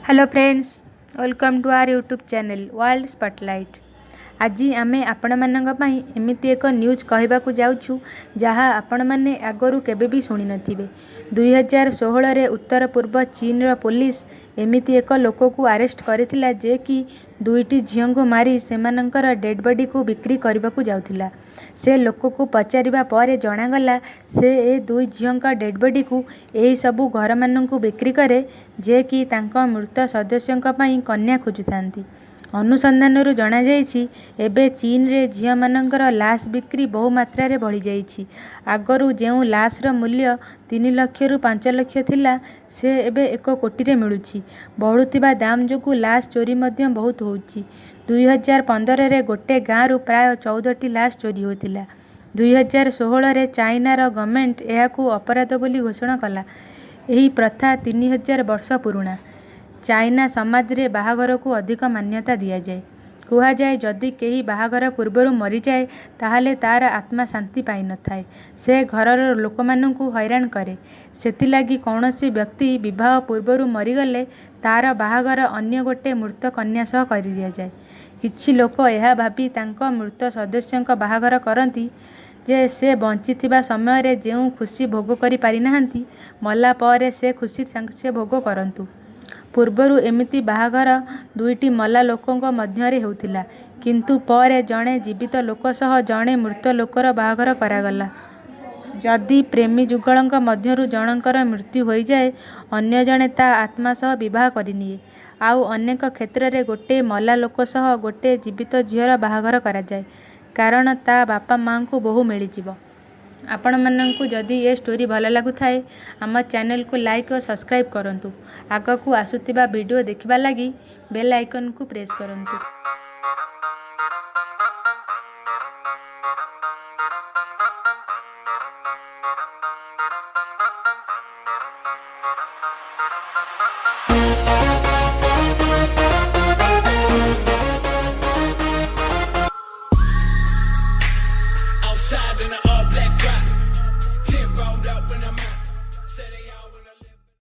Hello friends, welcome to our YouTube channel world spotlight. आज आमे आपण मानक पई एमिति एक न्यूज कहबाकू जाउछु जहाँ आपण माने आगरू केबे भी सुनी नथिबे। 2016 रे उत्तर पूर्व चीन रो पुलिस एमिति एक लोक को अरेस्ट करथिला जे कि दुईटी झियों को मारी सेमानंकर डेड बॉडी को बिक्री करबाकू जाउथिला। से लोक को पचारिबा परे जणागला से ए दुई झियों का डेड बॉडी को एही सबु घर माननकू बिक्री करे जे कि तांका मृत सदस्यों पई कन्या खोजुथांती। अनुसंधान जना जाइछि एबे चीन रे झियो मानकर लाश बिक्री बहु मात्रा रे बढ़ी जाइछि। आगरू जेउ लाश रो मूल्य 3 लाख रु 5 लाख थिला से एबे 1 कोटी रे मिलुछि। बढ़ुतिबा दाम जोगु लाश चोरी मध्य बहुत होउछि। 2015 रे गोटे गाँ रु प्राय 14टी लाश चोरी होतिला। 2016 रे चाइना रो गवर्नमेंट एहाकू अपराध बोली घोषणा कला। एही प्रथा 3000 वर्ष पुराणा। चाइना समाज रे बाहागर को अधिक मान्यता दिया जाए। कुहा जाए जदि केही बाहागर पूर्वरु मरी जाए ताहाले तार आत्मा शांति पाई न थाए। से घरर लोक माननकू हैरान करे। सेतिलागी कौनसी व्यक्ति विवाह पूर्वरु मरीगले तार बाहागर अन्य गोटे मृत कन्या सह कर दिया जाए। किछि लोक यह भाबी तांको मृत सदस्यों बाहागर करती जे से बंची थिबा समय रे जेउ खुशी भोग करि पारि नाहंती मला परे से खुशी से भोग करंतु। पूर्वरु एमिति बाहागर दुईटी मला लोकंक मध्यरे होउथिला, किंतु परे जणे जीवित लोक सह जणे मृत लोकर बाहागर करागला। जदि प्रेमी जुगलंक मध्यरु जनकर मृत्यु होई जाए अन्य जणे ता आत्मा सह विवाह करिनिए। आउ अनेक क्षेत्र रे गोटे मला लोक सह गोटे जीवित झियर बाहागर करा जाए कारण ता बापा मां को बहु मिली जीवो। आपण माननकू जदि ये स्टोरी भल लागु थाए आम चैनल को लाइक और सब्सक्राइब करंतु। आगकू आसुतिबा वीडियो देखिबा लागि बेल आइकन को प्रेस करंतु।